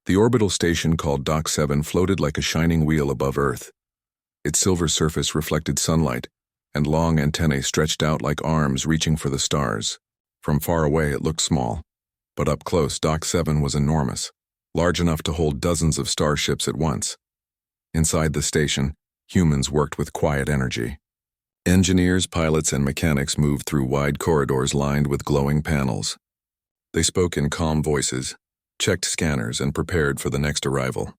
The orbital station called Dock 7 floated like a shining wheel above Earth. Its silver surface reflected sunlight, and long antennae stretched out like arms reaching for the stars. From far away it looked small, but up close Dock 7 was enormous, large enough to hold dozens of starships at once. Inside the station, humans worked with quiet energy. Engineers, pilots, and mechanics moved through wide corridors lined with glowing panels. They spoke in calm voices, checked scanners, and prepared for the next arrival.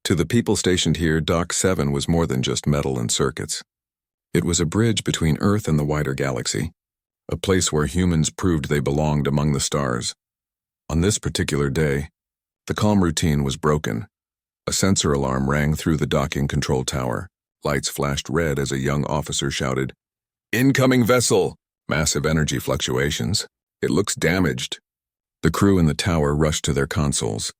To the people stationed here, Dock 7 was more than just metal and circuits. It was a bridge between Earth and the wider galaxy, a place where humans proved they belonged among the stars. On this particular day, the calm routine was broken. A sensor alarm rang through the docking control tower. Lights flashed red as a young officer shouted, "Incoming vessel!" Massive energy fluctuations. "It looks damaged." The crew in the tower rushed to their consoles.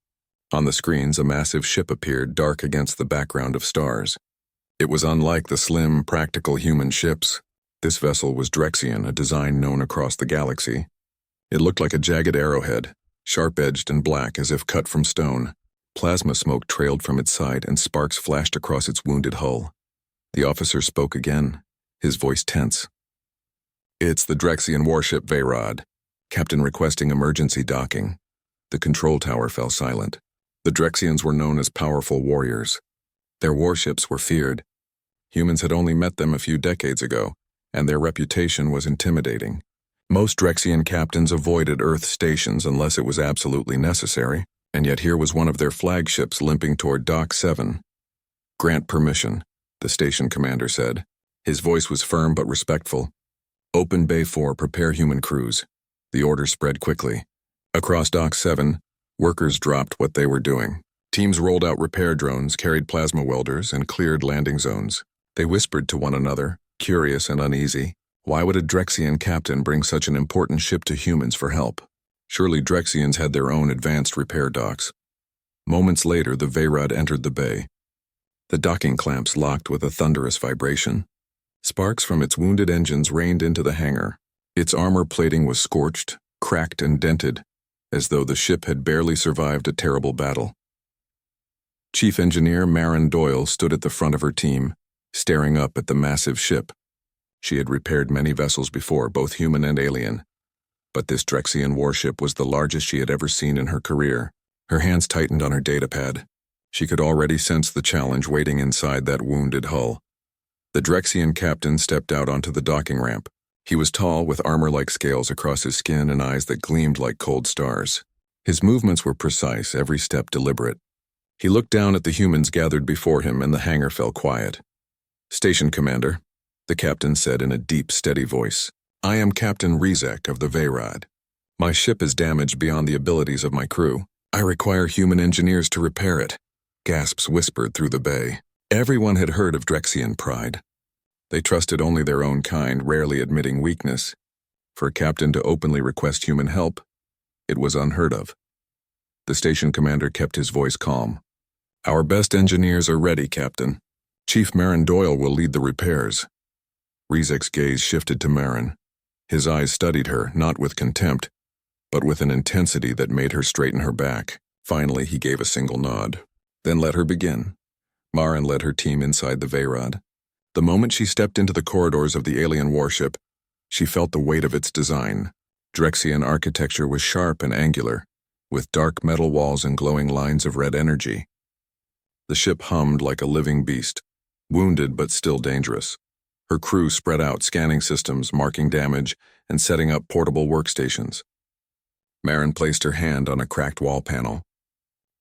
On the screens, a massive ship appeared, dark against the background of stars. It was unlike the slim, practical human ships. This vessel was Drexian, a design known across the galaxy. It looked like a jagged arrowhead, sharp-edged and black as if cut from stone. Plasma smoke trailed from its side and sparks flashed across its wounded hull. The officer spoke again, his voice tense. "It's the Drexian warship Vayrod. Captain requesting emergency docking." The control tower fell silent. The Drexians were known as powerful warriors. Their warships were feared. Humans had only met them a few decades ago, and their reputation was intimidating. Most Drexian captains avoided Earth stations unless it was absolutely necessary, and yet here was one of their flagships limping toward Dock 7. "Grant permission," the station commander said. His voice was firm but respectful. "Open Bay 4, prepare human crews." The order spread quickly. Across Dock 7, workers dropped what they were doing. Teams rolled out repair drones, carried plasma welders, and cleared landing zones. They whispered to one another, curious and uneasy. Why would a Drexian captain bring such an important ship to humans for help? Surely Drexians had their own advanced repair docks. Moments later, the Vayrod entered the bay. The docking clamps locked with a thunderous vibration. Sparks from its wounded engines rained into the hangar. Its armor plating was scorched, cracked, and dented, as though the ship had barely survived a terrible battle. Chief Engineer Maren Doyle stood at the front of her team, staring up at the massive ship. She had repaired many vessels before, both human and alien, but this Drexian warship was the largest she had ever seen in her career. Her hands tightened on her datapad. She could already sense the challenge waiting inside that wounded hull. The Drexian captain stepped out onto the docking ramp. He was tall, with armor-like scales across his skin and eyes that gleamed like cold stars. His movements were precise, every step deliberate. He looked down at the humans gathered before him, and the hangar fell quiet. "Station Commander," the captain said in a deep, steady voice. "I am Captain Rizek of the Vayrod. My ship is damaged beyond the abilities of my crew. I require human engineers to repair it." Gasps whispered through the bay. Everyone had heard of Drexian pride. They trusted only their own kind, rarely admitting weakness. For a captain to openly request human help, it was unheard of. The station commander kept his voice calm. "Our best engineers are ready, Captain. Chief Maren Doyle will lead the repairs." Rizek's gaze shifted to Maren. His eyes studied her, not with contempt, but with an intensity that made her straighten her back. Finally, he gave a single nod. "Then let her begin." Maren led her team inside the Vayrod. The moment she stepped into the corridors of the alien warship, she felt the weight of its design. Drexian architecture was sharp and angular, with dark metal walls and glowing lines of red energy. The ship hummed like a living beast, wounded but still dangerous. Her crew spread out, scanning systems, marking damage, and setting up portable workstations. Maren placed her hand on a cracked wall panel.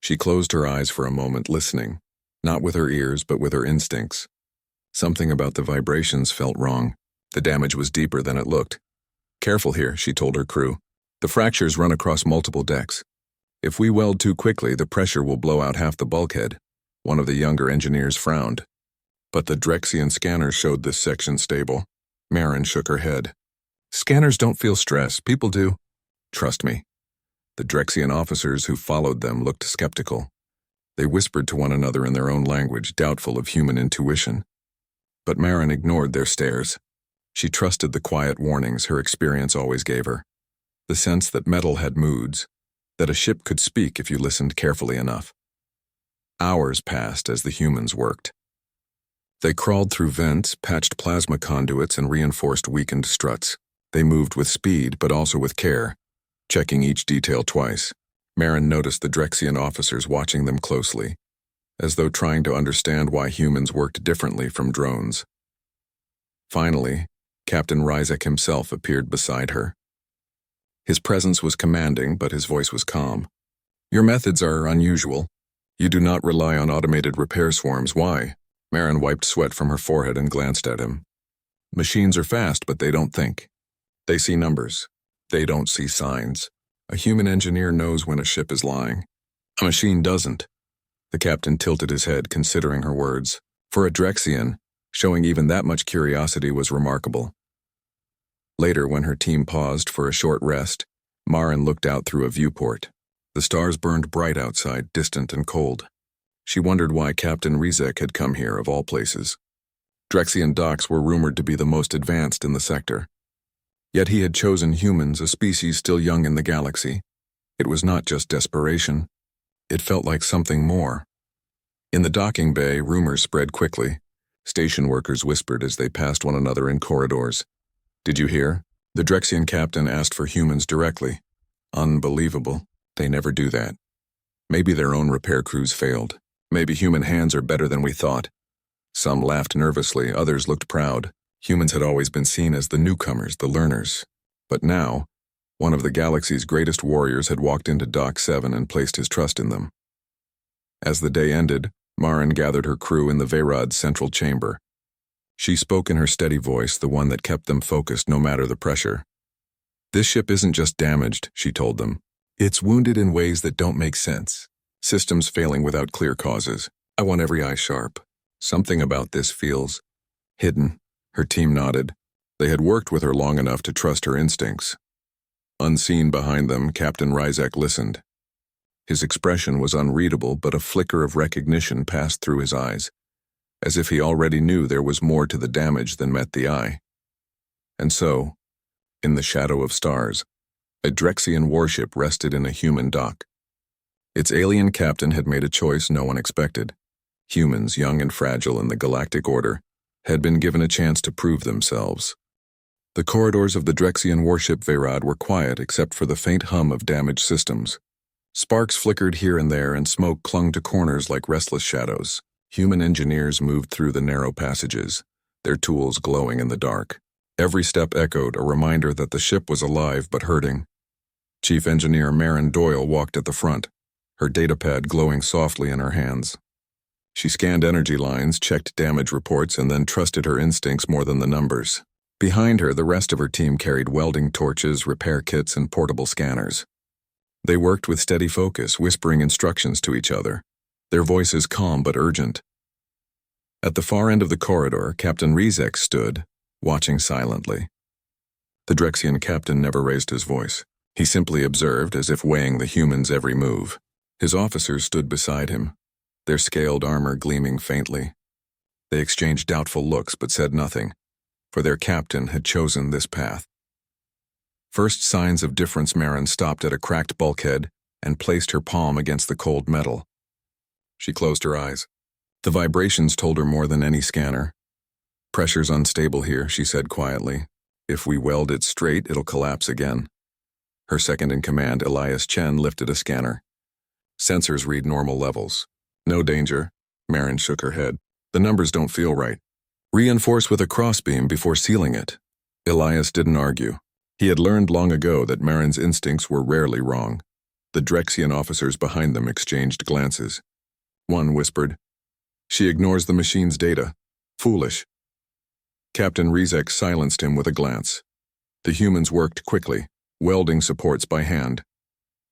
She closed her eyes for a moment, listening, not with her ears but with her instincts. Something about the vibrations felt wrong. The damage was deeper than it looked. "Careful here," she told her crew. "The fractures run across multiple decks. If we weld too quickly, the pressure will blow out half the bulkhead." One of the younger engineers frowned. "But the Drexian scanners showed this section stable." Maren shook her head. "Scanners don't feel stress. People do. Trust me." The Drexian officers who followed them looked skeptical. They whispered to one another in their own language, doubtful of human intuition. But Maren ignored their stares. She trusted the quiet warnings her experience always gave her. The sense that metal had moods, that a ship could speak if you listened carefully enough. Hours passed as the humans worked. They crawled through vents, patched plasma conduits, and reinforced weakened struts. They moved with speed, but also with care, checking each detail twice. Marin noticed the Drexian officers watching them closely, as though trying to understand why humans worked differently from drones. Finally, Captain Ryzek himself appeared beside her. His presence was commanding, but his voice was calm. "Your methods are unusual. You do not rely on automated repair swarms. Why?" Marin wiped sweat from her forehead and glanced at him. "Machines are fast, but they don't think. They see numbers. They don't see signs. A human engineer knows when a ship is lying. A machine doesn't." The captain tilted his head, considering her words. For a Drexian, showing even that much curiosity was remarkable. Later, when her team paused for a short rest, Marin looked out through a viewport. The stars burned bright outside, distant and cold. She wondered why Captain Ryzek had come here, of all places. Drexian docks were rumored to be the most advanced in the sector. Yet he had chosen humans, a species still young in the galaxy. It was not just desperation. It felt like something more. In the docking bay, rumors spread quickly. Station workers whispered as they passed one another in corridors. "Did you hear?" The Drexian captain asked for humans directly. Unbelievable. They never do that. Maybe their own repair crews failed. Maybe human hands are better than we thought. Some laughed nervously, others looked proud. Humans had always been seen as the newcomers, the learners. But now, one of the galaxy's greatest warriors had walked into Dock 7 and placed his trust in them. As the day ended, Marin gathered her crew in the Veyrod's central chamber. She spoke in her steady voice, the one that kept them focused no matter the pressure. "This ship isn't just damaged," she told them. "It's wounded in ways that don't make sense. Systems failing without clear causes. I want every eye sharp. Something about this feels hidden." Her team nodded. They had worked with her long enough to trust her instincts. Unseen behind them, Captain Ryzek listened. His expression was unreadable, but a flicker of recognition passed through his eyes, as if he already knew there was more to the damage than met the eye. And so, in the shadow of stars, a Drexian warship rested in a human dock. Its alien captain had made a choice no one expected. Humans, young and fragile in the galactic order, had been given a chance to prove themselves. The corridors of the Drexian warship Veyrod were quiet except for the faint hum of damaged systems. Sparks flickered here and there, and smoke clung to corners like restless shadows. Human engineers moved through the narrow passages, their tools glowing in the dark. Every step echoed, a reminder that the ship was alive but hurting. Chief Engineer Marin Doyle walked at the front, her datapad glowing softly in her hands. She scanned energy lines, checked damage reports, and then trusted her instincts more than the numbers. Behind her, the rest of her team carried welding torches, repair kits, and portable scanners. They worked with steady focus, whispering instructions to each other, their voices calm but urgent. At the far end of the corridor, Captain Ryzek stood, watching silently. The Drexian captain never raised his voice. He simply observed, as if weighing the humans' every move. His officers stood beside him, their scaled armor gleaming faintly. They exchanged doubtful looks but said nothing, for their captain had chosen this path. First signs of difference, Marin stopped at a cracked bulkhead and placed her palm against the cold metal. She closed her eyes. The vibrations told her more than any scanner. "Pressure's unstable here," she said quietly. "If we weld it straight, it'll collapse again." Her second-in-command, Elias Chen, lifted a scanner. "Sensors read normal levels. No danger." Marin shook her head. "The numbers don't feel right. Reinforce with a crossbeam before sealing it." Elias didn't argue. He had learned long ago that Marin's instincts were rarely wrong. The Drexian officers behind them exchanged glances. One whispered, "She ignores the machine's data. Foolish." Captain Ryzek silenced him with a glance. The humans worked quickly, welding supports by hand.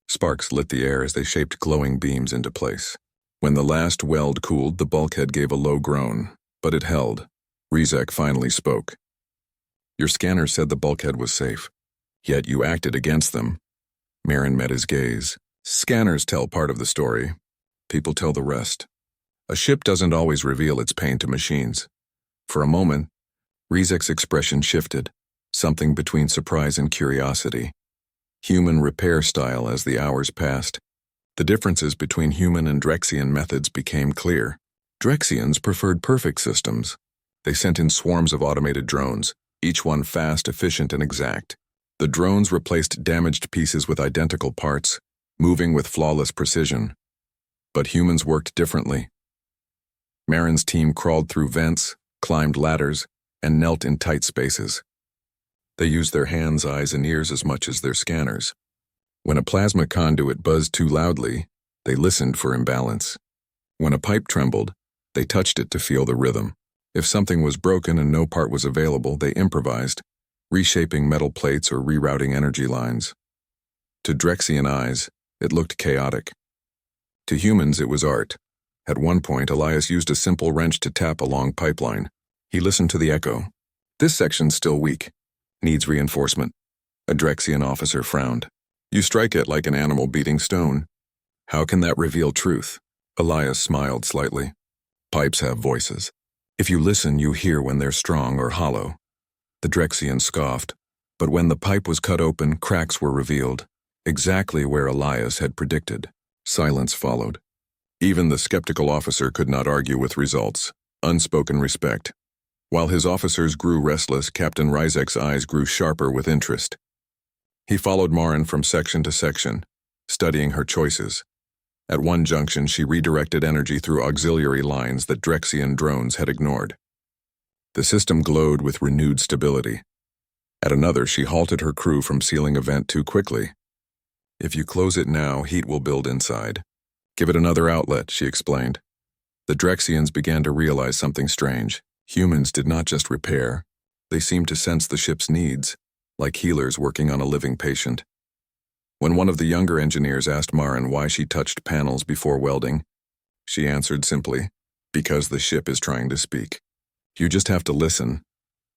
Sparks lit the air as they shaped glowing beams into place. When the last weld cooled, the bulkhead gave a low groan, but it held. Ryzek finally spoke. "Your scanner said the bulkhead was safe, yet you acted against them." Marin met his gaze. "Scanners tell part of the story. People tell the rest. A ship doesn't always reveal its pain to machines." For a moment, Ryzek's expression shifted, something between surprise and curiosity. human repair style as the hours passed. The differences between human and Drexian methods became clear. Drexians preferred perfect systems. They sent in swarms of automated drones, each one fast, efficient, and exact. The drones replaced damaged pieces with identical parts, moving with flawless precision. But humans worked differently. Marin's team crawled through vents, climbed ladders, and knelt in tight spaces. They used their hands, eyes, and ears as much as their scanners. When a plasma conduit buzzed too loudly, they listened for imbalance. When a pipe trembled, they touched it to feel the rhythm. If something was broken and no part was available, they improvised, reshaping metal plates or rerouting energy lines. To Drexian eyes, it looked chaotic. To humans, it was art. At one point, Elias used a simple wrench to tap a long pipeline. He listened to the echo. "This section's still weak. Needs reinforcement." A Drexian officer frowned. "You strike it like an animal beating stone." "How can that reveal truth?" Elias smiled slightly. "Pipes have voices. If you listen, you hear when they're strong or hollow." The Drexian scoffed, but when the pipe was cut open, cracks were revealed, exactly where Elias had predicted. Silence followed. Even the skeptical officer could not argue with results. Unspoken respect. While his officers grew restless, Captain Ryzek's eyes grew sharper with interest. He followed Marin from section to section, studying her choices. At one junction, she redirected energy through auxiliary lines that Drexian drones had ignored. The system glowed with renewed stability. At another, she halted her crew from sealing a vent too quickly. "If you close it now, heat will build inside. Give it another outlet," she explained. The Drexians began to realize something strange. Humans did not just repair. They seemed to sense the ship's needs, like healers working on a living patient. When one of the younger engineers asked Marin why she touched panels before welding, she answered simply, "Because the ship is trying to speak. You just have to listen."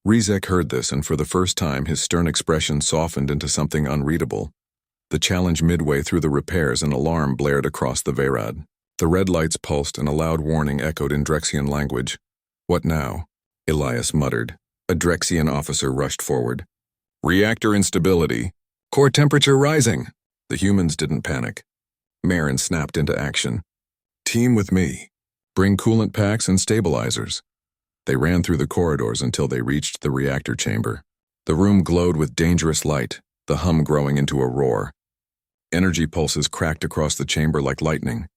Ryzek heard this, and for the first time his stern expression softened into something unreadable. The challenge midway through the repairs, an alarm blared across the Vayrad. The red lights pulsed and a loud warning echoed in Drexian language. "What now?" Elias muttered. A Drexian officer rushed forward. "Reactor instability. Core temperature rising." The humans didn't panic. Marin snapped into action. "Team with me. Bring coolant packs and stabilizers." They ran through the corridors until they reached the reactor chamber. The room glowed with dangerous light, the hum growing into a roar. Energy pulses cracked across the chamber like lightning.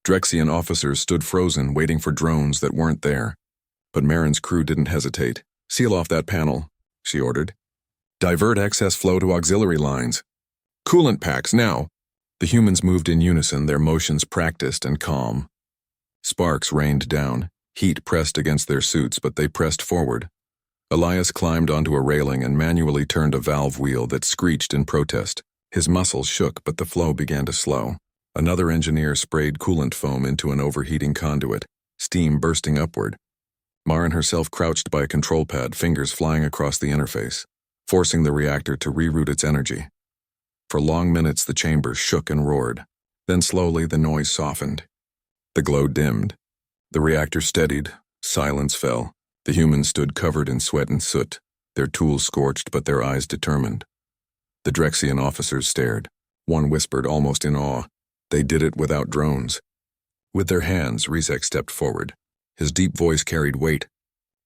Drexian officers stood frozen, waiting for drones that weren't there. But Marin's crew didn't hesitate. "Seal off that panel," she ordered. "Divert excess flow to auxiliary lines. Coolant packs, now." The humans moved in unison, their motions practiced and calm. Sparks rained down. Heat pressed against their suits, but they pressed forward. Elias climbed onto a railing and manually turned a valve wheel that screeched in protest. His muscles shook, but the flow began to slow. Another engineer sprayed coolant foam into an overheating conduit, steam bursting upward. Marin herself crouched by a control pad, fingers flying across the interface, forcing the reactor to reroute its energy. For long minutes, the chamber shook and roared. Then slowly, the noise softened. The glow dimmed. The reactor steadied. Silence fell. The humans stood covered in sweat and soot, their tools scorched but their eyes determined. The Drexian officers stared. One whispered, almost in awe, "They did it without drones." With their hands, Ryzek stepped forward. His deep voice carried weight.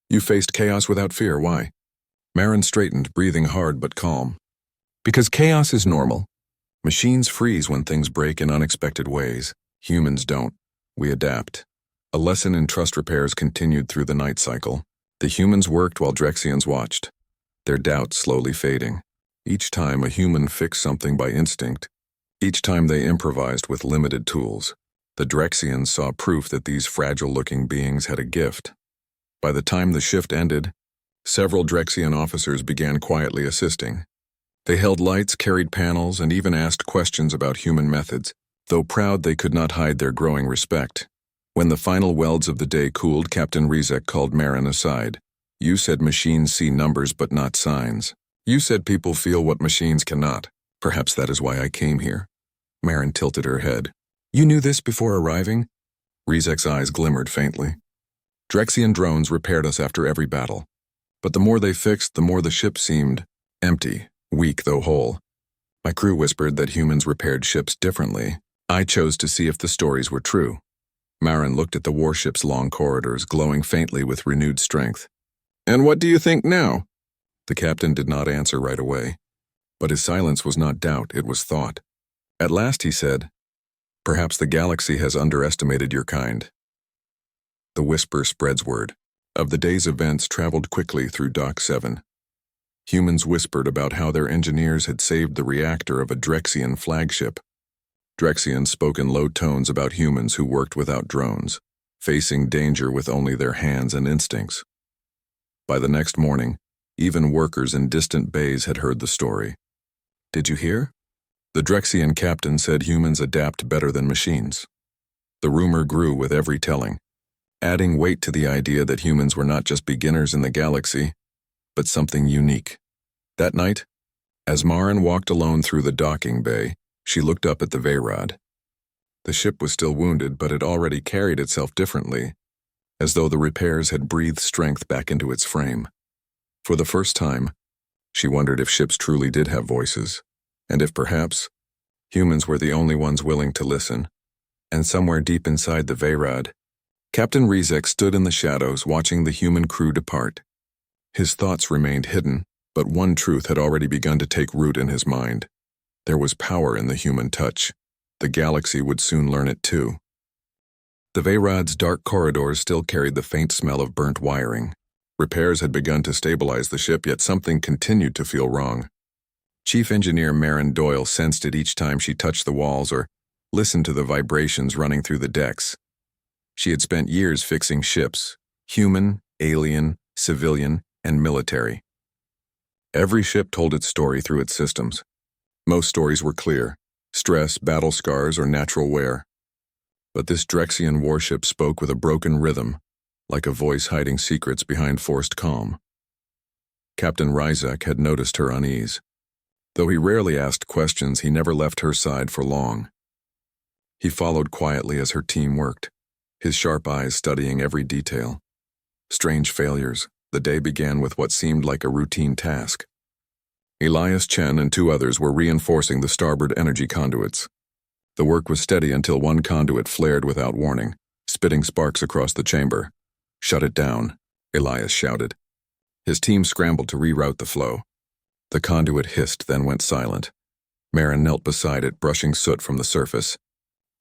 "You faced chaos without fear, why?" Marin straightened, breathing hard but calm. "Because chaos is normal. Machines freeze when things break in unexpected ways. Humans don't. We adapt." A lesson in trust repairs continued through the night cycle. The humans worked while Drexians watched, their doubts slowly fading. Each time a human fixed something by instinct, each time they improvised with limited tools, the Drexians saw proof that these fragile-looking beings had a gift. By the time the shift ended, several Drexian officers began quietly assisting. They held lights, carried panels, and even asked questions about human methods. Though proud, they could not hide their growing respect. When the final welds of the day cooled, Captain Ryzek called Marin aside. "You said machines see numbers but not signs. You said people feel what machines cannot. Perhaps that is why I came here." Marin tilted her head. "You knew this before arriving?" Ryzek's eyes glimmered faintly. "Drexian drones repaired us after every battle. But the more they fixed, the more the ship seemed empty, weak though whole. My crew whispered that humans repaired ships differently. I chose to see if the stories were true. Marin looked at the warship's long corridors, glowing faintly with renewed strength. And what do you think now? The captain did not answer right away. But his silence was not doubt, it was thought. At last he said, "Perhaps the galaxy has underestimated your kind." The whisper spreads word. Of the day's events traveled quickly through Dock 7. Humans whispered about how their engineers had saved the reactor of a Drexian flagship. Drexians spoke in low tones about humans who worked without drones, facing danger with only their hands and instincts. By the next morning, even workers in distant bays had heard the story. Did you hear? The Drexian captain said humans adapt better than machines. The rumor grew with every telling, adding weight to the idea that humans were not just beginners in the galaxy, but something unique. That night, as Marin walked alone through the docking bay, she looked up at the Vayrod. The ship was still wounded, but it already carried itself differently, as though the repairs had breathed strength back into its frame. For the first time, she wondered if ships truly did have voices, and if perhaps humans were the only ones willing to listen. And somewhere deep inside the Vayrod, Captain Rizek stood in the shadows watching the human crew depart. His thoughts remained hidden, but one truth had already begun to take root in his mind. There was power in the human touch. The galaxy would soon learn it too. The Veyrod's dark corridors still carried the faint smell of burnt wiring. Repairs had begun to stabilize the ship, yet something continued to feel wrong. Chief Engineer Marin Doyle sensed it each time she touched the walls or listened to the vibrations running through the decks. She had spent years fixing ships, human, alien, civilian, and military. Every ship told its story through its systems. Most stories were clear: stress, battle scars, or natural wear. But this Drexian warship spoke with a broken rhythm, like a voice hiding secrets behind forced calm. Captain Rizek had noticed her unease. Though he rarely asked questions, he never left her side for long. He followed quietly as her team worked, his sharp eyes studying every detail. Strange failures. The day began with what seemed like a routine task. Elias Chen and 2 others were reinforcing the starboard energy conduits. The work was steady until one conduit flared without warning, spitting sparks across the chamber. "Shut it down," Elias shouted. His team scrambled to reroute the flow. The conduit hissed, then went silent. Marin knelt beside it, brushing soot from the surface.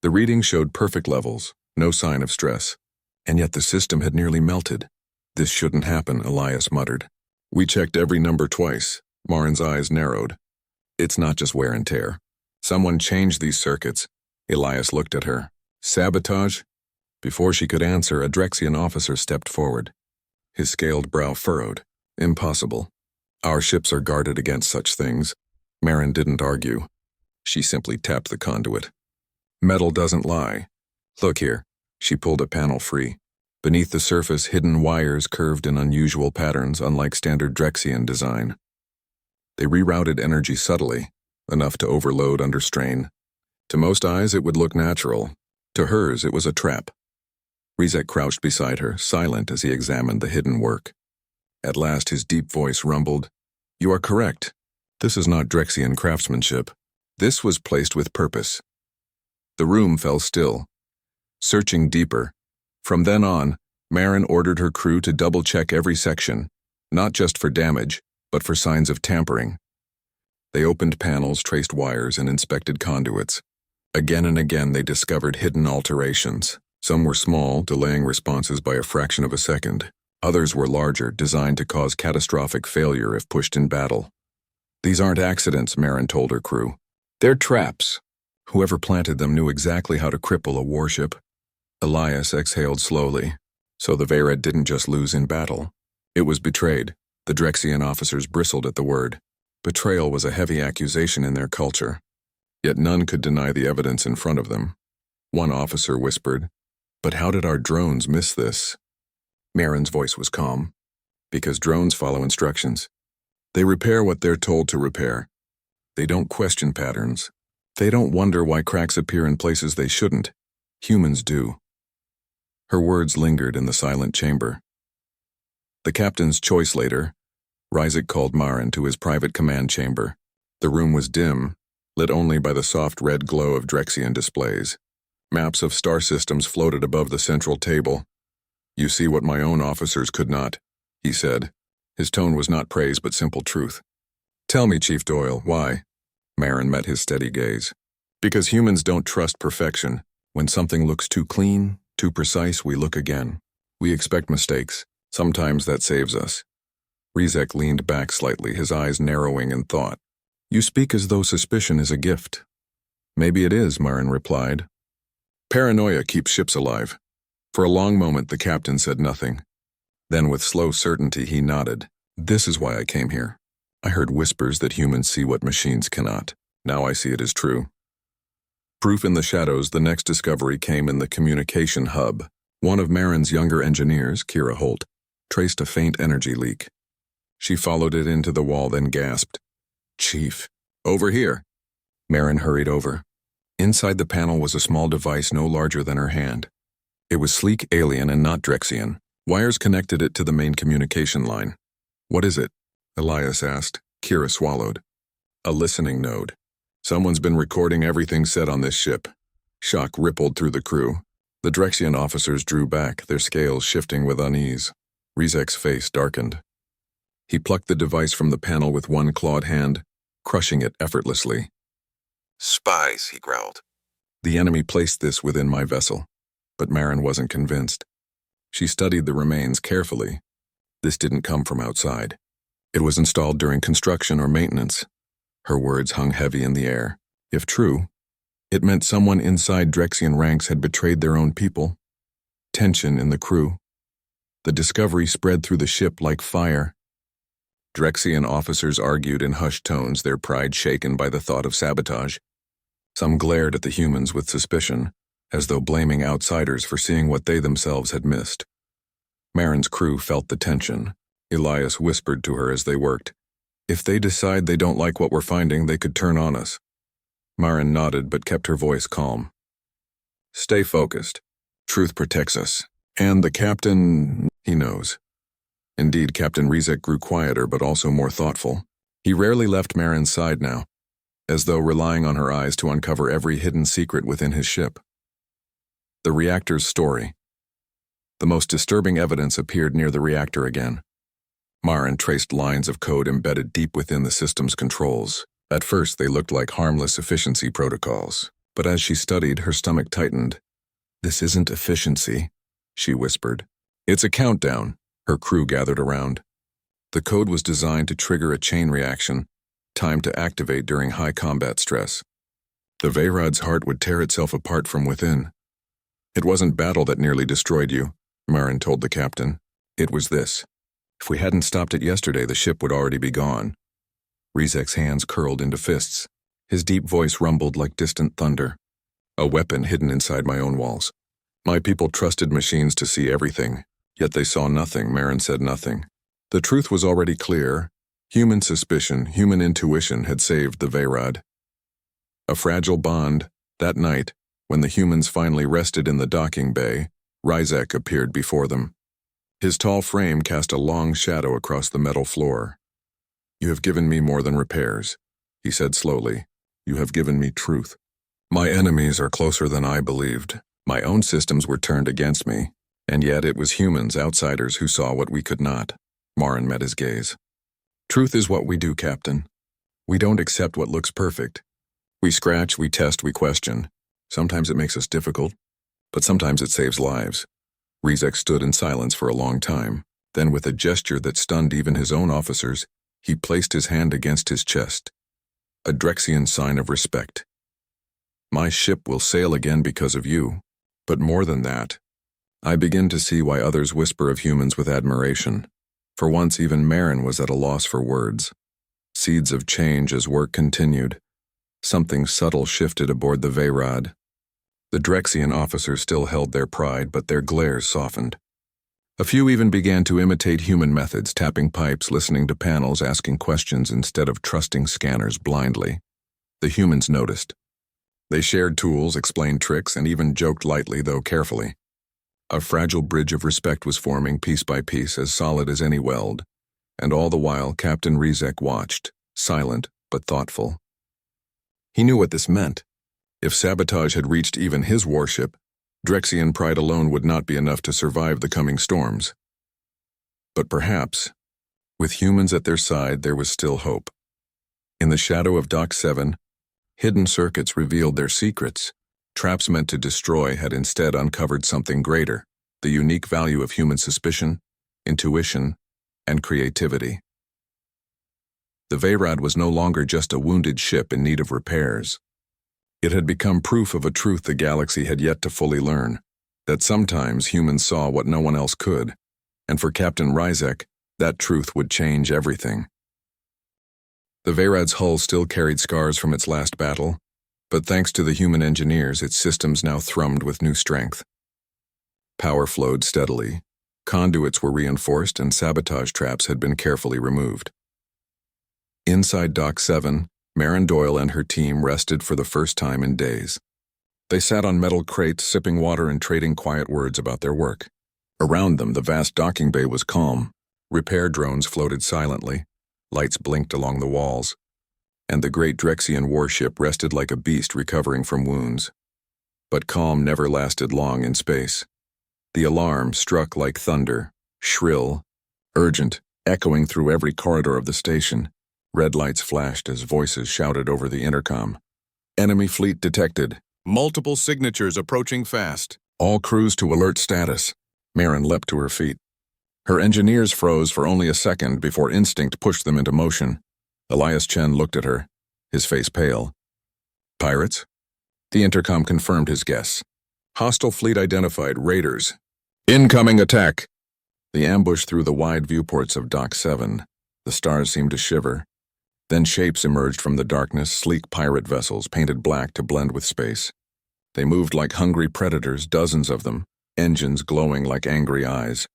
The reading showed perfect levels, no sign of stress. And yet the system had nearly melted. "This shouldn't happen," Elias muttered. "We checked every number twice." Marin's eyes narrowed. "It's not just wear and tear. Someone changed these circuits." Elias looked at her. "Sabotage?" Before she could answer, a Drexian officer stepped forward. His scaled brow furrowed. "Impossible. Our ships are guarded against such things." Marin didn't argue. She simply tapped the conduit. "Metal doesn't lie. Look here." She pulled a panel free. Beneath the surface, hidden wires curved in unusual patterns, unlike standard Drexian design. They rerouted energy subtly, enough to overload under strain. To most eyes, it would look natural. To hers, it was a trap. Rizek crouched beside her, silent as he examined the hidden work. At last, his deep voice rumbled, "You are correct. This is not Drexian craftsmanship. This was placed with purpose." The room fell still, searching deeper. From then on, Marin ordered her crew to double-check every section, not just for damage, but for signs of tampering. They opened panels, traced wires, and inspected conduits. Again and again they discovered hidden alterations. Some were small, delaying responses by a fraction of a second. Others were larger, designed to cause catastrophic failure if pushed in battle. "These aren't accidents," Marin told her crew. "They're traps." Whoever planted them knew exactly how to cripple a warship. Elias exhaled slowly. So the Vayrod didn't just lose in battle. It was betrayed. The Drexian officers bristled at the word. Betrayal was a heavy accusation in their culture. Yet none could deny the evidence in front of them. One officer whispered, "But how did our drones miss this?" Marin's voice was calm. "Because drones follow instructions. They repair what they're told to repair. They don't question patterns. They don't wonder why cracks appear in places they shouldn't. Humans do." Her words lingered in the silent chamber. The captain's choice later, Rizek called Marin to his private command chamber. The room was dim, lit only by the soft red glow of Drexian displays. Maps of star systems floated above the central table. "You see what my own officers could not," he said. His tone was not praise but simple truth. "Tell me, Chief Doyle, why?" Marin met his steady gaze. "Because humans don't trust perfection. When something looks too clean, too precise, we look again. We expect mistakes. Sometimes that saves us." Rizek leaned back slightly, his eyes narrowing in thought. "You speak as though suspicion is a gift." "Maybe it is," Marin replied. "Paranoia keeps ships alive." For a long moment the captain said nothing. Then with slow certainty he nodded. "This is why I came here. I heard whispers that humans see what machines cannot. Now I see it as true." Proof in the shadows, the next discovery came in the communication hub. One of Marin's younger engineers, Kira Holt, traced a faint energy leak. She followed it into the wall, then gasped. "Chief, over here." Marin hurried over. Inside the panel was a small device no larger than her hand. It was sleek, alien, and not Drexian. Wires connected it to the main communication line. "What is it?" Elias asked. Kira swallowed. "A listening node. Someone's been recording everything said on this ship." Shock rippled through the crew. The Drexian officers drew back, their scales shifting with unease. Rizek's face darkened. He plucked the device from the panel with one clawed hand, crushing it effortlessly. "Spies," he growled. "The enemy placed this within my vessel." But Marin wasn't convinced. She studied the remains carefully. This didn't come from outside. It was installed during construction or maintenance. Her words hung heavy in the air. If true, it meant someone inside Drexian ranks had betrayed their own people. Tension in the crew. The discovery spread through the ship like fire. Drexian officers argued in hushed tones, their pride shaken by the thought of sabotage. Some glared at the humans with suspicion, as though blaming outsiders for seeing what they themselves had missed. Marin's crew felt the tension. Elias whispered to her as they worked. "If they decide they don't like what we're finding, they could turn on us." Marin nodded but kept her voice calm. "Stay focused. Truth protects us. And the captain, he knows." Indeed, Captain Rizek grew quieter but also more thoughtful. He rarely left Marin's side now, as though relying on her eyes to uncover every hidden secret within his ship. The reactor's story. The most disturbing evidence appeared near the reactor again. Marin traced lines of code embedded deep within the system's controls. At first, they looked like harmless efficiency protocols, but as she studied, her stomach tightened. "This isn't efficiency," she whispered. "It's a countdown." Her crew gathered around. The code was designed to trigger a chain reaction, timed to activate during high combat stress. The Veyrod's heart would tear itself apart from within. "It wasn't battle that nearly destroyed you," Marin told the captain. "It was this. If we hadn't stopped it yesterday, the ship would already be gone." Rizek's hands curled into fists. His deep voice rumbled like distant thunder. "A weapon hidden inside my own walls. My people trusted machines to see everything, yet they saw nothing." Marin said nothing. The truth was already clear. Human suspicion, human intuition had saved the Veyrod. A fragile bond. That night, when the humans finally rested in the docking bay, Rizek appeared before them. His tall frame cast a long shadow across the metal floor. "You have given me more than repairs," he said slowly. "You have given me truth. My enemies are closer than I believed. My own systems were turned against me, and yet it was humans, outsiders, who saw what we could not." Marin met his gaze. "Truth is what we do, Captain. We don't accept what looks perfect. We scratch, we test, we question. Sometimes it makes us difficult, but sometimes it saves lives." Rizek stood in silence for a long time. Then, with a gesture that stunned even his own officers, he placed his hand against his chest. A Drexian sign of respect. "My ship will sail again because of you. But more than that, I begin to see why others whisper of humans with admiration." For once, even Marin was at a loss for words. Seeds of change as work continued. Something subtle shifted aboard the Veyrod. The Drexian officers still held their pride, but their glares softened. A few even began to imitate human methods, tapping pipes, listening to panels, asking questions instead of trusting scanners blindly. The humans noticed. They shared tools, explained tricks, and even joked lightly, though carefully. A fragile bridge of respect was forming piece by piece, as solid as any weld, and all the while Captain Rizek watched, silent but thoughtful. He knew what this meant. If sabotage had reached even his warship, Drexian pride alone would not be enough to survive the coming storms. But perhaps, with humans at their side, there was still hope. In the shadow of Dock 7, hidden circuits revealed their secrets. Traps meant to destroy had instead uncovered something greater, the unique value of human suspicion, intuition, and creativity. The Vayrad was no longer just a wounded ship in need of repairs. It had become proof of a truth the galaxy had yet to fully learn, that sometimes humans saw what no one else could, and for Captain Ryzek, that truth would change everything. The Vayrad's hull still carried scars from its last battle, but thanks to the human engineers, its systems now thrummed with new strength. Power flowed steadily, conduits were reinforced, and sabotage traps had been carefully removed. Inside Dock 7, Marin Doyle and her team rested for the first time in days. They sat on metal crates, sipping water and trading quiet words about their work. Around them, the vast docking bay was calm. Repair drones floated silently, lights blinked along the walls, and the great Drexian warship rested like a beast recovering from wounds. But calm never lasted long in space. The alarm struck like thunder, shrill, urgent, echoing through every corridor of the station. Red lights flashed as voices shouted over the intercom. Enemy fleet detected. Multiple signatures approaching fast. All crews to alert status. Marin leapt to her feet. Her engineers froze for only a second before instinct pushed them into motion. Elias Chen looked at her, his face pale. Pirates? The intercom confirmed his guess. Hostile fleet identified, raiders. Incoming attack! The ambush through the wide viewports of Dock 7. The stars seemed to shiver. Then shapes emerged from the darkness, sleek pirate vessels painted black to blend with space. They moved like hungry predators, dozens of them, engines glowing like angry eyes.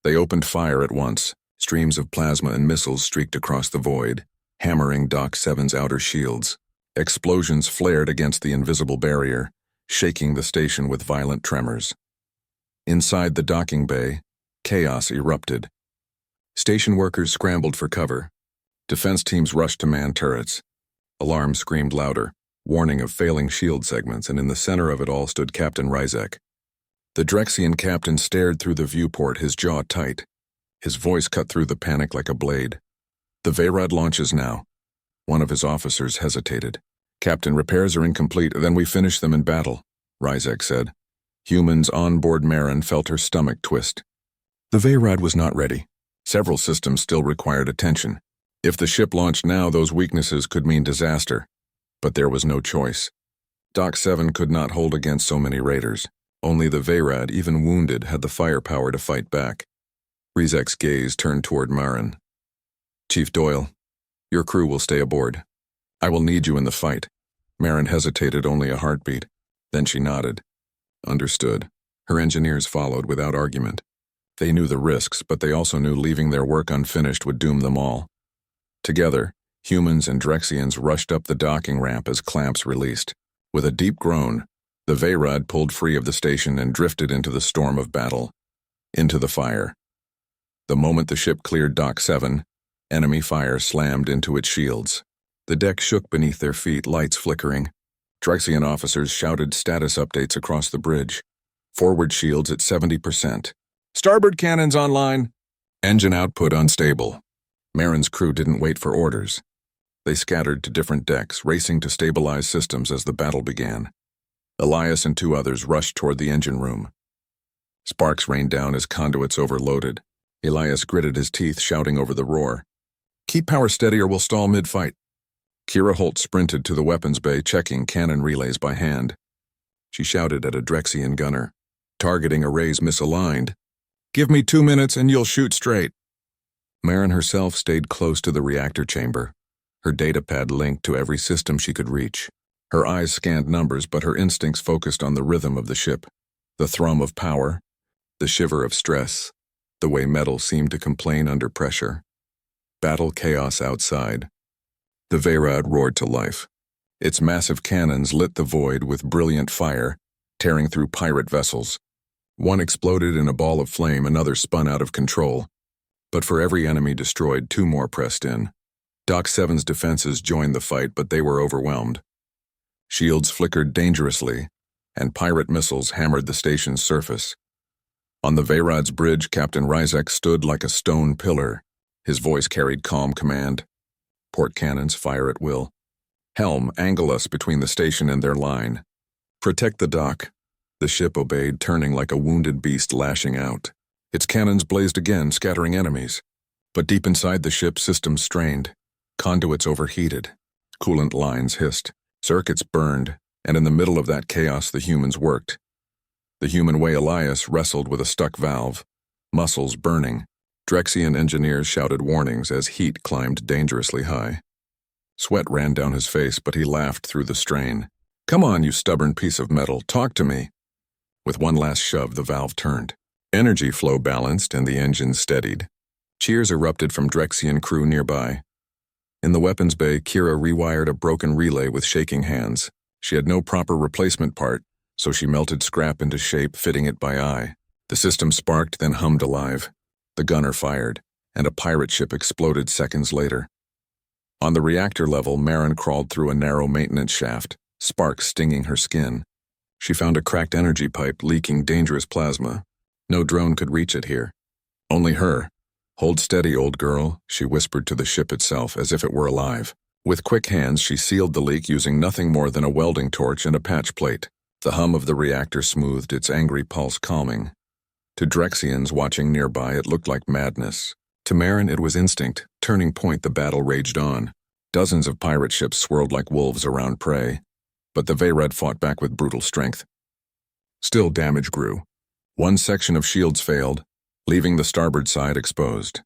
They opened fire at once. Streams of plasma and missiles streaked across the void, hammering Dock 7's outer shields. Explosions flared against the invisible barrier, shaking the station with violent tremors. Inside the docking bay, chaos erupted. Station workers scrambled for cover. Defense teams rushed to man turrets. Alarms screamed louder, warning of failing shield segments, and in the center of it all stood Captain Ryzek. The Drexian captain stared through the viewport, his jaw tight. His voice cut through the panic like a blade. The Vayrad launches now. One of his officers hesitated. Captain, repairs are incomplete, then we finish them in battle, Ryzek said. Humans on board Marin felt her stomach twist. The Vayrad was not ready. Several systems still required attention. If the ship launched now, those weaknesses could mean disaster. But there was no choice. Dock 7 could not hold against so many raiders. Only the Vayrad, even wounded, had the firepower to fight back. Ryzek's gaze turned toward Marin. Chief Doyle, your crew will stay aboard. I will need you in the fight. Marin hesitated only a heartbeat. Then she nodded. Understood. Her engineers followed without argument. They knew the risks, but they also knew leaving their work unfinished would doom them all. Together, humans and Drexians rushed up the docking ramp as clamps released. With a deep groan, the Vayrad pulled free of the station and drifted into the storm of battle. Into the fire. The moment the ship cleared Dock 7, enemy fire slammed into its shields. The deck shook beneath their feet, lights flickering. Drexian officers shouted status updates across the bridge. Forward shields at 70%. Starboard cannons online. Engine output unstable. Marin's crew didn't wait for orders. They scattered to different decks, racing to stabilize systems as the battle began. Elias and two others rushed toward the engine room. Sparks rained down as conduits overloaded. Elias gritted his teeth, shouting over the roar. Keep power steady or we'll stall mid-fight. Kira Holt sprinted to the weapons bay, checking cannon relays by hand. She shouted at a Drexian gunner. Targeting arrays misaligned. Give me 2 minutes and you'll shoot straight. Marin herself stayed close to the reactor chamber, her datapad linked to every system she could reach. Her eyes scanned numbers, but her instincts focused on the rhythm of the ship, the thrum of power, the shiver of stress, the way metal seemed to complain under pressure. Battle chaos outside. The Vayrad roared to life. Its massive cannons lit the void with brilliant fire, tearing through pirate vessels. One exploded in a ball of flame, another spun out of control. But for every enemy destroyed, 2 more pressed in. Dock 7's defenses joined the fight, but they were overwhelmed. Shields flickered dangerously, and pirate missiles hammered the station's surface. On the Veyrad's bridge, Captain Ryzek stood like a stone pillar. His voice carried calm command. Port cannons, fire at will. Helm, angle us between the station and their line. Protect the dock. The ship obeyed, turning like a wounded beast lashing out. Its cannons blazed again, scattering enemies. But deep inside the ship, systems strained. Conduits overheated. Coolant lines hissed. Circuits burned, and in the middle of that chaos the humans worked. The human way Elias wrestled with a stuck valve, muscles burning. Drexian engineers shouted warnings as heat climbed dangerously high. Sweat ran down his face, but he laughed through the strain. "Come on, you stubborn piece of metal, talk to me." With one last shove, the valve turned. Energy flow balanced and the engines steadied. Cheers erupted from Drexian crew nearby. In the weapons bay, Kira rewired a broken relay with shaking hands. She had no proper replacement part, so she melted scrap into shape, fitting it by eye. The system sparked, then hummed alive. The gunner fired, and a pirate ship exploded seconds later. On the reactor level, Marin crawled through a narrow maintenance shaft, sparks stinging her skin. She found a cracked energy pipe leaking dangerous plasma. No drone could reach it here. Only her. "Hold steady, old girl," she whispered to the ship itself as if it were alive. With quick hands, she sealed the leak using nothing more than a welding torch and a patch plate. The hum of the reactor smoothed its angry pulse, calming. To Drexians watching nearby, it looked like madness. To Marin, it was instinct. Turning point, the battle raged on. Dozens of pirate ships swirled like wolves around prey. But the Veyrad fought back with brutal strength. Still, damage grew. One section of shields failed, leaving the starboard side exposed.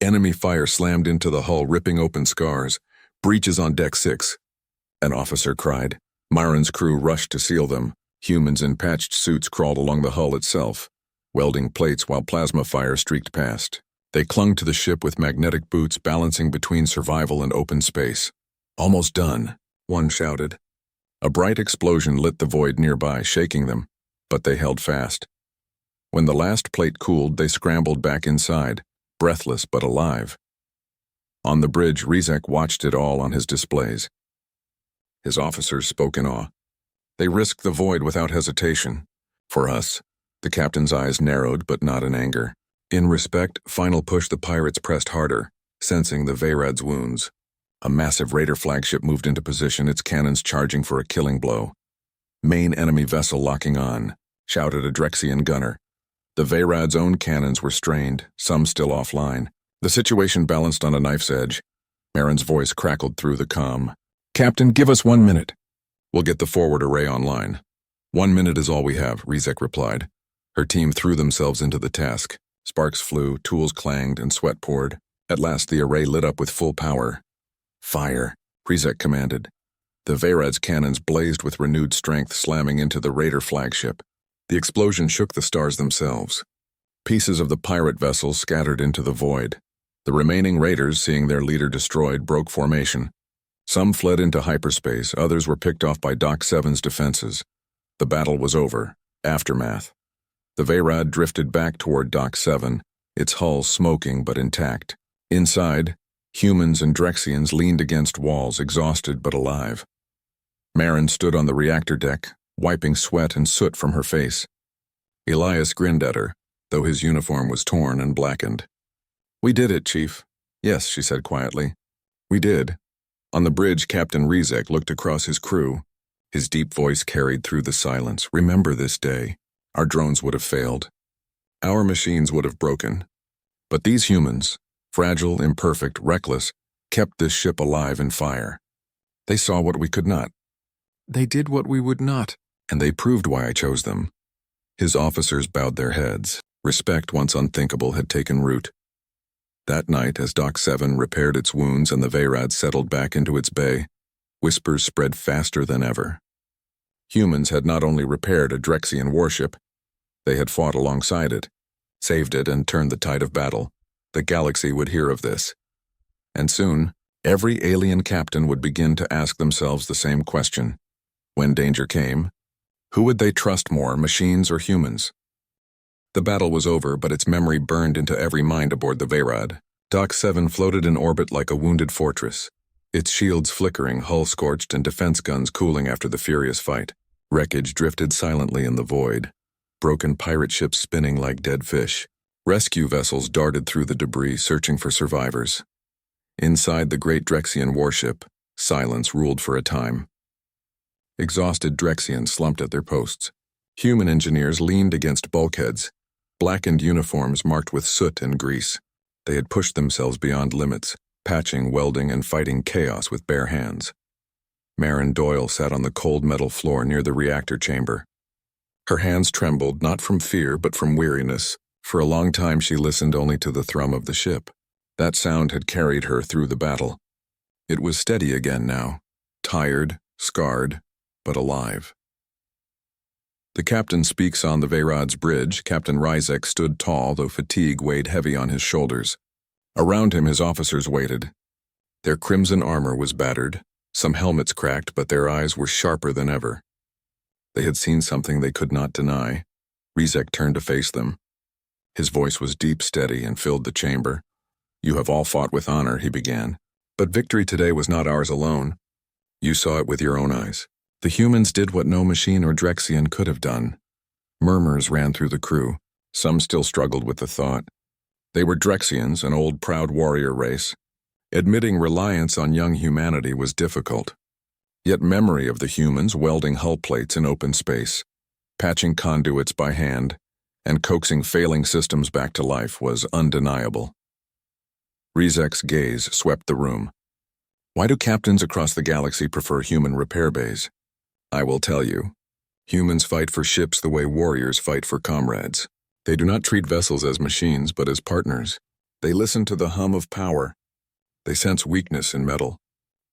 Enemy fire slammed into the hull, ripping open scars. "Breaches on deck 6. An officer cried. Marin's crew rushed to seal them. Humans in patched suits crawled along the hull itself, welding plates while plasma fire streaked past. They clung to the ship with magnetic boots, balancing between survival and open space. "Almost done," one shouted. A bright explosion lit the void nearby, shaking them, but they held fast. When the last plate cooled, they scrambled back inside, breathless but alive. On the bridge, Ryzek watched it all on his displays. His officers spoke in awe. They risked the void without hesitation. For us, the captain's eyes narrowed, but not in anger. In respect, final push, the pirates pressed harder, sensing the Veyrad's wounds. A massive raider flagship moved into position, its cannons charging for a killing blow. "Main enemy vessel locking on," shouted a Drexian gunner. The Veyrad's own cannons were strained, some still offline. The situation balanced on a knife's edge. Marin's voice crackled through the comm. "Captain, give us 1 minute. We'll get the forward array online." 1 minute is all we have," Ryzek replied. Her team threw themselves into the task. Sparks flew, tools clanged, and sweat poured. At last the array lit up with full power. "Fire," Ryzek commanded. The Veyrad's cannons blazed with renewed strength, slamming into the raider flagship. The explosion shook the stars themselves. Pieces of the pirate vessel scattered into the void. The remaining raiders, seeing their leader destroyed, broke formation. Some fled into hyperspace, others were picked off by Dock 7's defenses. The battle was over. Aftermath. The Veyrad drifted back toward Dock 7, its hull smoking but intact. Inside, humans and Drexians leaned against walls, exhausted but alive. Marin stood on the reactor deck, wiping sweat and soot from her face. Elias grinned at her, though his uniform was torn and blackened. "We did it, Chief." "Yes," she said quietly. "We did." On the bridge, Captain Ryzek looked across his crew. His deep voice carried through the silence. "Remember this day. Our drones would have failed. Our machines would have broken. But these humans, fragile, imperfect, reckless, kept this ship alive in fire. They saw what we could not. They did what we would not, and they proved why I chose them." His officers bowed their heads. Respect, once unthinkable, had taken root. That night, as Dock 7 repaired its wounds and the Veyrad settled back into its bay, whispers spread faster than ever. Humans had not only repaired a Drexian warship, they had fought alongside it, saved it, and turned the tide of battle. The galaxy would hear of this. And soon, every alien captain would begin to ask themselves the same question. When danger came, who would they trust more, machines or humans? The battle was over, but its memory burned into every mind aboard the Veyrad. Dock 7 floated in orbit like a wounded fortress. its shields flickering, hull scorched, and defense guns cooling after the furious fight. Wreckage drifted silently in the void, broken pirate ships spinning like dead fish. Rescue vessels darted through the debris, searching for survivors. Inside the great Drexian warship, silence ruled for a time. Exhausted Drexians slumped at their posts. Human engineers leaned against bulkheads, blackened uniforms marked with soot and grease. They had pushed themselves beyond limits, patching, welding, and fighting chaos with bare hands. Marin Doyle sat on the cold metal floor near the reactor chamber. Her hands trembled, not from fear but from weariness. For a long time she listened only to the thrum of the ship. That sound had carried her through the battle. It was steady again now, tired, scarred, but alive. The captain speaks on the Veyrod's bridge. Captain Ryzek stood tall, though fatigue weighed heavy on his shoulders. Around him his officers waited. Their crimson armor was battered, some helmets cracked, but their eyes were sharper than ever. They had seen something they could not deny. Ryzek turned to face them. His voice was deep, steady, and filled the chamber. "You have all fought with honor," he began. "But victory today was not ours alone. You saw it with your own eyes. The humans did what no machine or Drexian could have done." Murmurs ran through the crew. Some still struggled with the thought. They were Drexians, an old, proud warrior race. Admitting reliance on young humanity was difficult. Yet memory of the humans welding hull plates in open space, patching conduits by hand, and coaxing failing systems back to life was undeniable. Ryzek's gaze swept the room. "Why do captains across the galaxy prefer human repair bays? I will tell you. Humans fight for ships the way warriors fight for comrades. They do not treat vessels as machines, but as partners. They listen to the hum of power. They sense weakness in metal.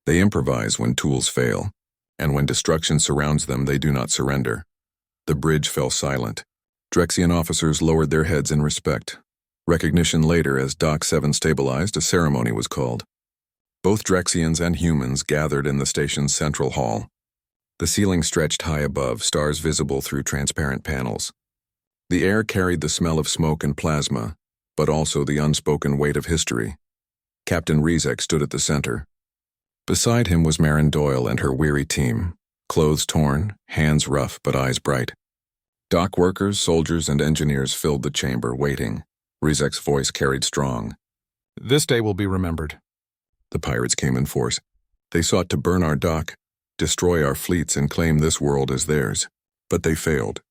They improvise when tools fail, and when destruction surrounds them, they do not surrender." The bridge fell silent. Drexian officers lowered their heads in respect. Recognition later, as Dock 7 stabilized, a ceremony was called. Both Drexians and humans gathered in the station's central hall. The ceiling stretched high above, stars visible through transparent panels. The air carried the smell of smoke and plasma, but also the unspoken weight of history. Captain Ryzek stood at the center. Beside him was Marin Doyle and her weary team, clothes torn, hands rough but eyes bright. Dock workers, soldiers, and engineers filled the chamber, waiting. Ryzek's voice carried strong. "This day will be remembered." The pirates came in force. They sought to burn our dock, destroy our fleets, and claim this world as theirs. But they failed.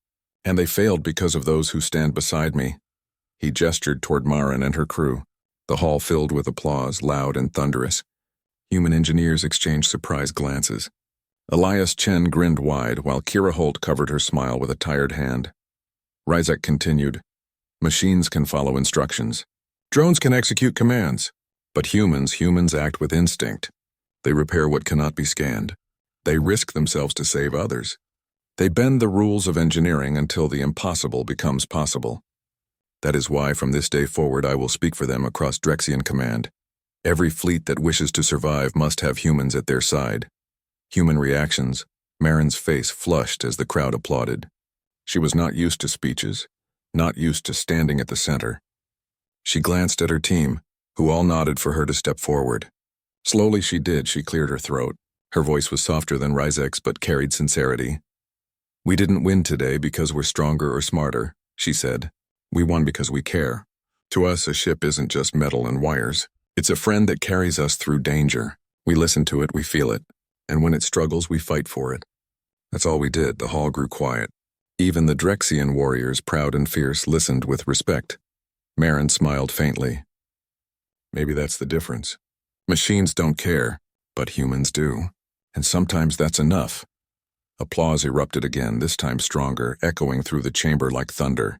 And they failed because of those who stand beside me. He gestured toward Marin and her crew. The hall filled with applause, loud and thunderous. Human engineers exchanged surprised glances. Elias Chen grinned wide, while Kira Holt covered her smile with a tired hand. Ryzek continued, "Machines can follow instructions. Drones can execute commands. But humans act with instinct. They repair what cannot be scanned. They risk themselves to save others. They bend the rules of engineering until the impossible becomes possible. That is why from this day forward I will speak for them across Drexian command. Every fleet that wishes to survive must have humans at their side." Human reactions. Marin's face flushed as the crowd applauded. She was not used to speeches, not used to standing at the center. She glanced at her team, who all nodded for her to step forward. Slowly she did. She cleared her throat. Her voice was softer than Ryzek's but carried sincerity. "We didn't win today because we're stronger or smarter," she said. "We won because we care. To us, a ship isn't just metal and wires. It's a friend that carries us through danger. We listen to it, we feel it, and when it struggles, we fight for it." That's all we did. The hall grew quiet. Even the Drexian warriors, proud and fierce, listened with respect. Marin smiled faintly. "Maybe that's the difference. Machines don't care, but humans do. And sometimes that's enough." Applause erupted again, this time stronger, echoing through the chamber like thunder.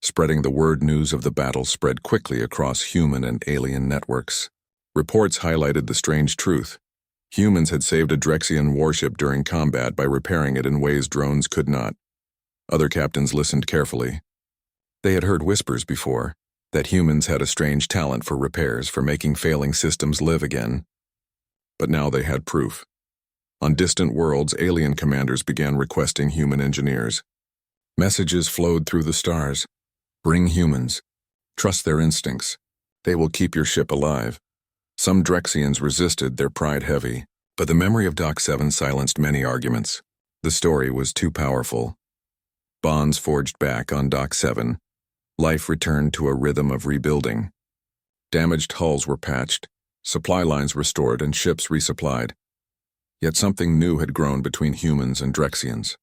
Spreading the word, news of the battle spread quickly across human and alien networks. Reports highlighted the strange truth. Humans had saved a Drexian warship during combat by repairing it in ways drones could not. Other captains listened carefully. They had heard whispers before, that humans had a strange talent for repairs, for making failing systems live again. But now they had proof. On distant worlds, alien commanders began requesting human engineers. Messages flowed through the stars. "Bring humans. Trust their instincts. They will keep your ship alive." Some Drexians resisted, their pride heavy, but the memory of Doc 7 silenced many arguments. The story was too powerful. Bonds forged back on Doc 7. Life returned to a rhythm of rebuilding. Damaged hulls were patched, supply lines restored, and ships resupplied. Yet something new had grown between humans and Drexians.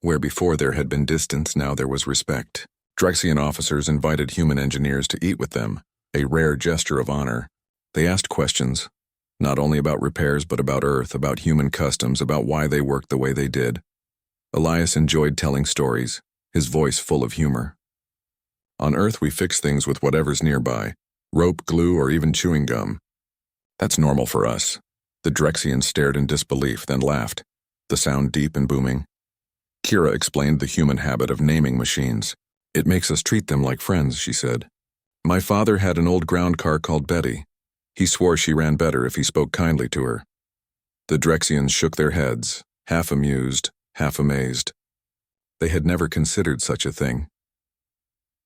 Where before there had been distance, now there was respect. Drexian officers invited human engineers to eat with them, a rare gesture of honor. They asked questions, not only about repairs but about Earth, about human customs, about why they worked the way they did. Elias enjoyed telling stories, his voice full of humor. On Earth we fix things with whatever's nearby, rope, glue, or even chewing gum. That's normal for us. The Drexians stared in disbelief, then laughed, the sound deep and booming. Kira explained the human habit of naming machines. It makes us treat them like friends, she said. My father had an old ground car called Betty. He swore she ran better if he spoke kindly to her. The Drexians shook their heads, half amused, half amazed. They had never considered such a thing.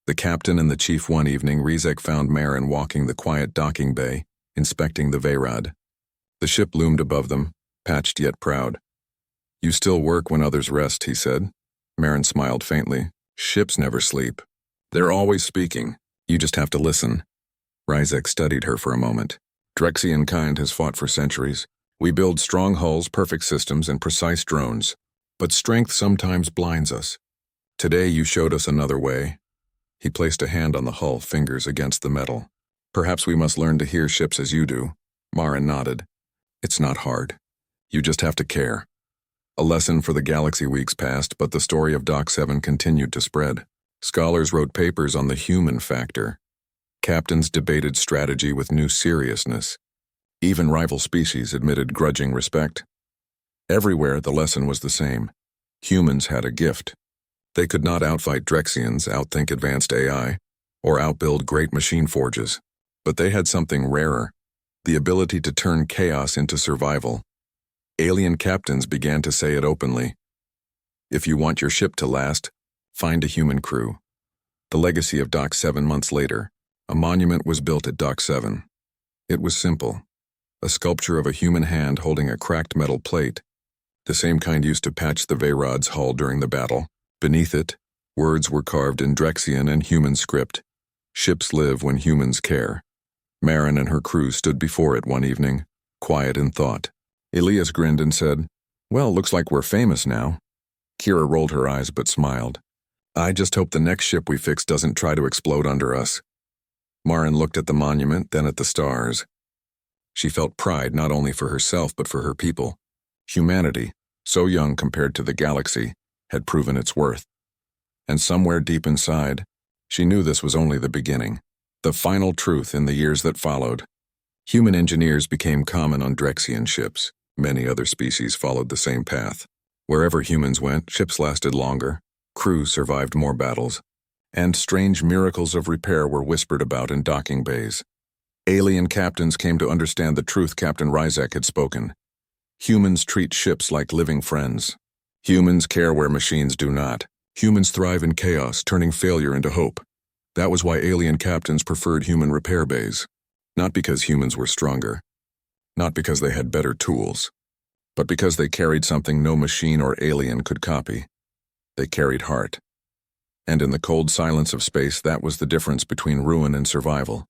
The captain and the chief one evening, Rizek found Marin walking the quiet docking bay, inspecting the Vayrod. The ship loomed above them, patched yet proud. You still work when others rest, he said. Marin smiled faintly. Ships never sleep. They're always speaking. You just have to listen. Rizek studied her for a moment. Drexian kind has fought for centuries. We build strong hulls, perfect systems, and precise drones. But strength sometimes blinds us. Today you showed us another way. He placed a hand on the hull, fingers against the metal. Perhaps we must learn to hear ships as you do. Marin nodded. It's not hard. You just have to care. A lesson for the galaxy weeks passed, but the story of Doc 7 continued to spread. Scholars wrote papers on the human factor. Captains debated strategy with new seriousness. Even rival species admitted grudging respect. Everywhere the lesson was the same. Humans had a gift. They could not outfight Drexians, outthink advanced AI, or outbuild great machine forges. But they had something rarer, the ability to turn chaos into survival. Alien captains began to say it openly. If you want your ship to last, find a human crew. The legacy of Doc 7 months later, a monument was built at Doc 7. It was simple, a sculpture of a human hand holding a cracked metal plate, the same kind used to patch the Veyrod's hull during the battle. Beneath it, words were carved in Drexian and human script. Ships live when humans care. Marin and her crew stood before it one evening, quiet in thought. Elias grinned and said, Well, looks like we're famous now. Kira rolled her eyes but smiled. I just hope the next ship we fix doesn't try to explode under us. Marin looked at the monument, then at the stars. She felt pride not only for herself but for her people. Humanity, so young compared to the galaxy, had proven its worth. And somewhere deep inside, she knew this was only the beginning, the final truth in the years that followed. Human engineers became common on Drexian ships. Many other species followed the same path. Wherever humans went, ships lasted longer, crews survived more battles, and strange miracles of repair were whispered about in docking bays. Alien captains came to understand the truth Captain Rizek had spoken. Humans treat ships like living friends. Humans care where machines do not. Humans thrive in chaos, turning failure into hope. That was why alien captains preferred human repair bays. Not because humans were stronger. Not because they had better tools. But because they carried something no machine or alien could copy. They carried heart. And in the cold silence of space, that was the difference between ruin and survival.